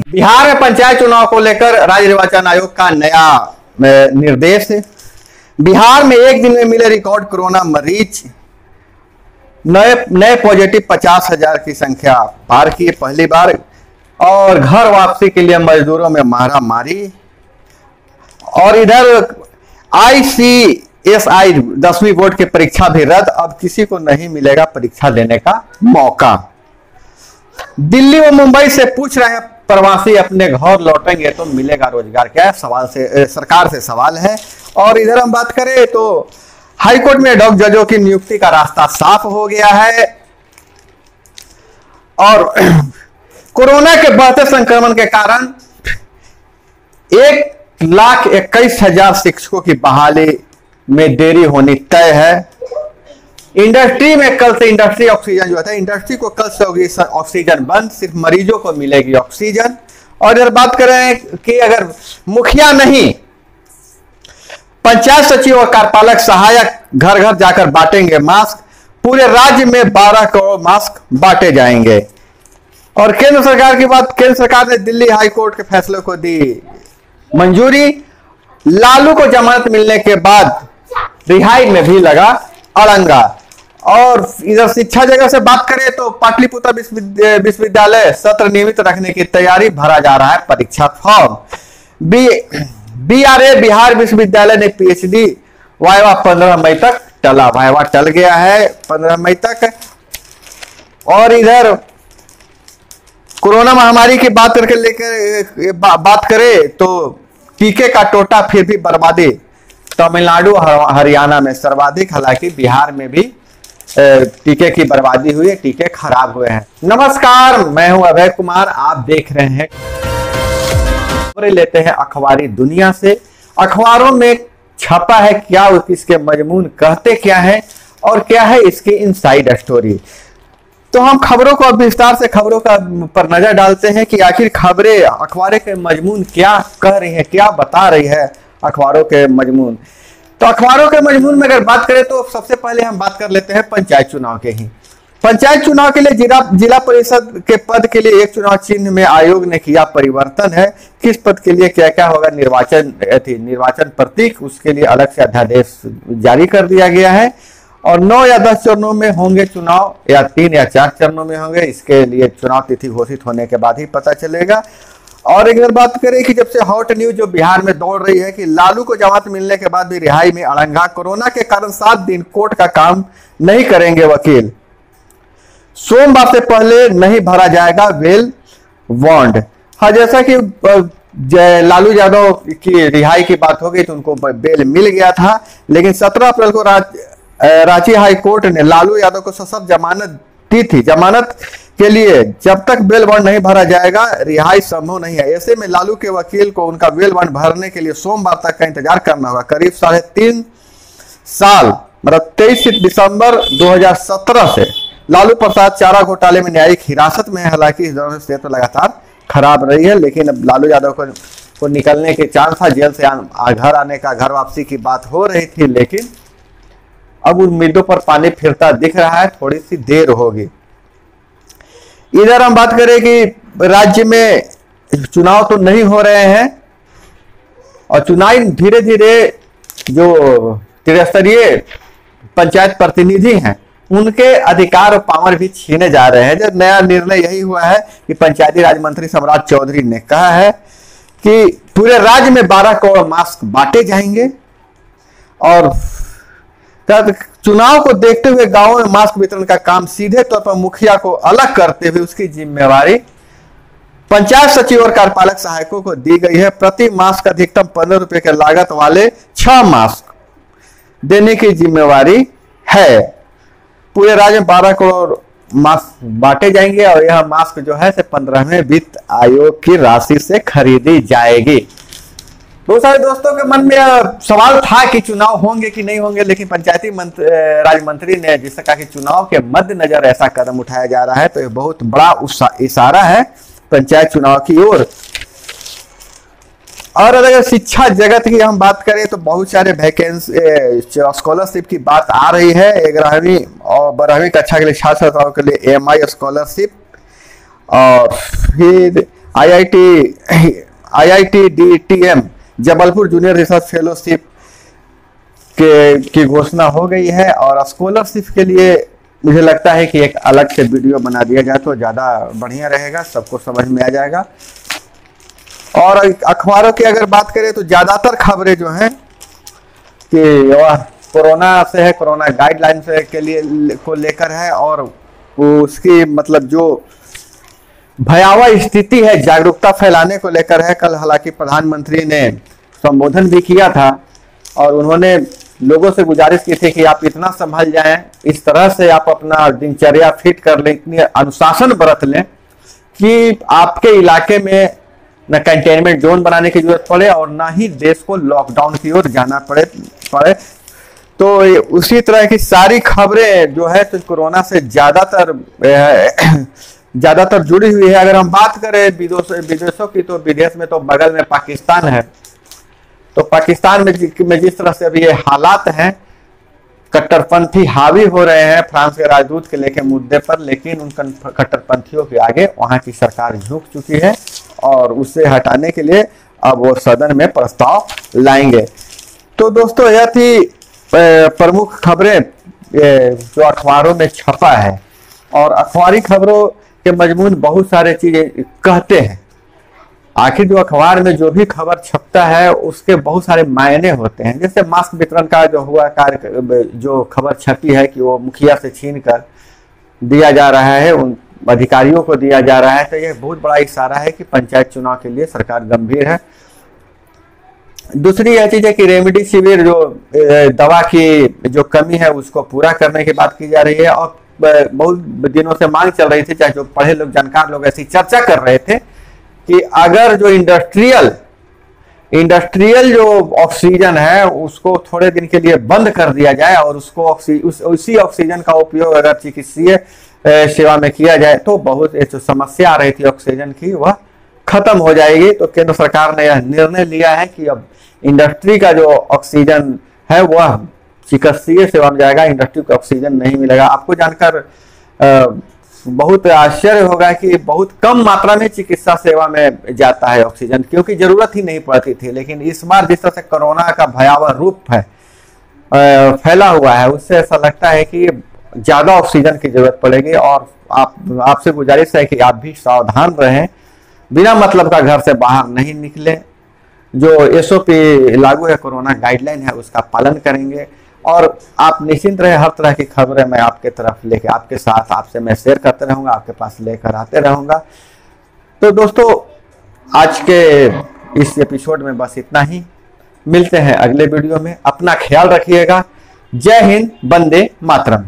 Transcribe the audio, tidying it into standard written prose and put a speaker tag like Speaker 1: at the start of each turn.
Speaker 1: बिहार में पंचायत चुनाव को लेकर राज्य निर्वाचन आयोग का नया निर्देश। बिहार में एक दिन में मिले रिकॉर्ड कोरोना मरीज, नए पॉजिटिव 50,000 की संख्या पार की पहली बार, और घर वापसी के लिए मजदूरों में मारामारी। और इधर ICSI 10वीं बोर्ड की परीक्षा भी रद्द, अब किसी को नहीं मिलेगा परीक्षा देने का मौका। दिल्ली व मुंबई से पूछ रहे हैं प्रवासी अपने घर लौटेंगे तो मिलेगा रोजगार, क्या सवाल से सरकार से सवाल है। और इधर हम बात करें तो हाईकोर्ट में डॉग जजों की नियुक्ति का रास्ता साफ हो गया है। और कोरोना के बढ़ते संक्रमण के कारण 1,21,000 शिक्षकों की बहाली में देरी होनी तय है। इंडस्ट्री में कल से इंडस्ट्री ऑक्सीजन जो है, इंडस्ट्री को कल से होगी ऑक्सीजन बंद, सिर्फ मरीजों को मिलेगी ऑक्सीजन। और इधर बात करें कि अगर मुखिया नहीं, पंचायत सचिव और कार्यपालक सहायक घर घर जाकर बांटेंगे मास्क, पूरे राज्य में 12 करोड़ मास्क बांटे जाएंगे। और केंद्र सरकार की बात, केंद्र सरकार ने दिल्ली हाईकोर्ट के फैसले को दी मंजूरी। लालू को जमानत मिलने के बाद रिहाई में भी लगा अड़ंगा। और इधर शिक्षा जगह से बात करें तो पाटलिपुत्र विश्वविद्यालय सत्र नियमित रखने की तैयारी, भरा जा रहा है परीक्षा फॉर्म। BRA बिहार विश्वविद्यालय ने PhD वाइवा 15 मई तक टला, वाइवा टल गया है 15 मई तक। और इधर कोरोना महामारी की बात करके लेकर बात करें तो टीके का टोटा फिर भी बर्बादी, तमिलनाडु हरियाणा में सर्वाधिक, हालांकि बिहार में भी टीके की बर्बादी हुई है, टीके खराब हुए हैं। नमस्कार, मैं हूं अभय कुमार, आप देख रहे हैं खबरें लेते हैं अखबारी दुनिया से। अखबारों में छपा है क्या, इसके मजमून कहते क्या है और क्या है इसकी इनसाइड स्टोरी। तो हम खबरों को अब विस्तार से खबरों का पर नजर डालते हैं कि आखिर खबरें अखबारों के मजमून क्या कह रही है, क्या बता रही है अखबारों के मजमून। तो अखबारों के मजमून में अगर बात करें तो सबसे पहले हम बात कर लेते हैं पंचायत चुनाव के ही। पंचायत चुनाव के लिए जिला परिषद के पद के लिए एक चुनाव चिन्ह में आयोग ने किया परिवर्तन है। किस पद के लिए क्या क्या होगा, निर्वाचन प्रतीक, उसके लिए अलग से अध्यादेश जारी कर दिया गया है। और 9 या 10 चरणों में होंगे चुनाव, या 3 या 4 चरणों में होंगे, इसके लिए चुनाव तिथि घोषित होने के बाद ही पता चलेगा। और एक बार बात करें कि जब से हॉट न्यूज जो बिहार में दौड़ रही है कि लालू को जमानत मिलने के बाद भी रिहाई में अड़ंगा, कोरोना के कारण 7 दिन कोर्ट का काम नहीं करेंगे वकील, सोमवार से पहले नहीं भरा जाएगा बेल बॉन्ड। हाँ, जैसा कि लालू यादव की रिहाई की बात हो गई तो उनको बेल मिल गया था, लेकिन 17 अप्रैल को रांची हाई कोर्ट ने लालू यादव को सशर्त जमानत दी थी। जमानत के लिए जब तक बेल बॉन्ड नहीं भरा जाएगा रिहाई संभव नहीं है। ऐसे में लालू के वकील को उनका बेल बॉन्ड भरने के लिए सोमवार तक का इंतजार करना होगा। करीब 3.5 साल, मतलब 23 दिसंबर 2017 से लालू प्रसाद चारा घोटाले में न्यायिक हिरासत में है। हालांकि इस दौरान सेहत लगातार खराब रही है, लेकिन अब लालू यादव को निकलने के चांस था, जेल से घर आने का, घर वापसी की बात हो रही थी, लेकिन अब उम्मीदों पर पानी फिरता दिख रहा है, थोड़ी सी देर होगी। इधर हम बात करें कि राज्य में चुनाव तो नहीं हो रहे हैं और चुनाव धीरे धीरे जो त्रिस्तरीय पंचायत प्रतिनिधि हैं उनके अधिकार और पावर भी छीने जा रहे हैं। जब नया निर्णय यही हुआ है कि पंचायती राज मंत्री सम्राट चौधरी ने कहा है कि पूरे राज्य में 12 करोड़ मास्क बांटे जाएंगे और चुनाव को देखते हुए गांवों में मास्क वितरण का काम सीधे तौर पर मुखिया को अलग करते हुए उसकी जिम्मेवारी पंचायत सचिव और कार्यपालक सहायकों को दी गई है। प्रति मास्क अधिकतम 15 रुपए के लागत वाले 6 मास्क देने की जिम्मेवारी है। पूरे राज्य में 12 करोड़ मास्क बांटे जाएंगे और यह मास्क जो है 15वें वित्त आयोग की राशि से खरीदी जाएगी। बहुत सारे दोस्तों के मन में सवाल था कि चुनाव होंगे कि नहीं होंगे, लेकिन पंचायती राज मंत्री ने जिस कहा कि चुनाव के मद्देनजर ऐसा कदम उठाया जा रहा है, तो ये बहुत बड़ा इशारा है पंचायत चुनाव की ओर। और अगर शिक्षा जगत की हम बात करें तो बहुत सारे वैकेंसी स्कॉलरशिप की बात आ रही है। 11वीं और 12वीं कक्षा के लिए छात्र छात्राओं के लिए MI स्कॉलरशिप, और फिर IIT-DTM Jabalpur junior research fellowship की घोषणा हो गई है। और स्कॉलरशिप के लिए मुझे लगता है कि एक अलग से वीडियो बना दिया जाए तो ज़्यादा बढ़िया रहेगा, सबको समझ में आ जाएगा। और अखबारों की अगर बात करें तो ज़्यादातर खबरें जो हैं कि वह कोरोना से है, कोरोना गाइडलाइन से के लिए को लेकर है, और उसकी मतलब जो भयावह स्थिति है जागरूकता फैलाने को लेकर है। कल हालांकि प्रधानमंत्री ने संबोधन भी किया था और उन्होंने लोगों से गुजारिश की थी कि आप इतना संभल जाएं, इस तरह से आप अपना दिनचर्या फिट कर लें, इतनी अनुशासन बरत लें कि आपके इलाके में न कंटेनमेंट जोन बनाने की जरूरत पड़े और ना ही देश को लॉकडाउन की ओर जाना पड़े। तो उसी तरह की सारी खबरें जो है तो कोरोना से ज्यादातर जुड़ी हुई है। अगर हम बात करें विदेशों की, तो विदेश में तो बगल में पाकिस्तान है। तो पाकिस्तान में जिस तरह से अभी ये हालात हैं, कट्टरपंथी हावी हो रहे हैं फ्रांस के राजदूत के लेके मुद्दे पर, लेकिन उन कट्टरपंथियों के आगे वहां की सरकार झुक चुकी है और उसे हटाने के लिए अब वो सदन में प्रस्ताव लाएंगे। तो दोस्तों यह थी प्रमुख खबरें जो अखबारों में छपा है। और अखबारी खबरों के मजमून बहुत सारे चीजें कहते हैं। आखिर जो अखबार में जो भी खबर छपता है उसके बहुत सारे मायने होते हैं। जैसे मास्क वितरण का जो हुआ कार्य, जो खबर छपी है कि वो मुखिया से छीन कर दिया जा रहा है, उन अधिकारियों को दिया जा रहा है, तो यह बहुत बड़ा इशारा है कि पंचायत चुनाव के लिए सरकार गंभीर है। दूसरी यह चीज है कि रेमडेसिविर जो दवा की जो कमी है उसको पूरा करने की बात की जा रही है। और बहुत दिनों से मांग चल रही थी, चाहे जो पढ़े लोग जानकार लोग ऐसी चर्चा कर रहे थे कि अगर जो इंडस्ट्रियल जो ऑक्सीजन है उसको थोड़े दिन के लिए बंद कर दिया जाए और उसको उसी ऑक्सीजन का उपयोग अगर चिकित्सीय सेवा में किया जाए तो बहुत जो समस्या आ रही थी ऑक्सीजन की वह खत्म हो जाएगी। तो केंद्र सरकार ने यह निर्णय लिया है कि अब इंडस्ट्री का जो ऑक्सीजन है वह चिकित्सीय सेवा में जाएगा, इंडस्ट्री को ऑक्सीजन नहीं मिलेगा। आपको जानकर बहुत आश्चर्य होगा कि बहुत कम मात्रा में चिकित्सा सेवा में जाता है ऑक्सीजन, क्योंकि जरूरत ही नहीं पड़ती थी। लेकिन इस बार जिस तरह से कोरोना का भयावह रूप है फैला हुआ है, उससे ऐसा लगता है कि ज्यादा ऑक्सीजन की जरूरत पड़ेगी। और आपसे गुजारिश है कि आप भी सावधान रहें, बिना मतलब का घर से बाहर नहीं निकले। जो SOP लागू है, कोरोना गाइडलाइन है, उसका पालन करेंगे। और आप निश्चिंत रहे, हर तरह की खबरें मैं आपके तरफ लेके आपके साथ आपसे मैं शेयर करते रहूंगा, आपके पास लेकर आते रहूंगा। तो दोस्तों आज के इस एपिसोड में बस इतना ही। मिलते हैं अगले वीडियो में, अपना ख्याल रखिएगा। जय हिंद, वंदे मातरम।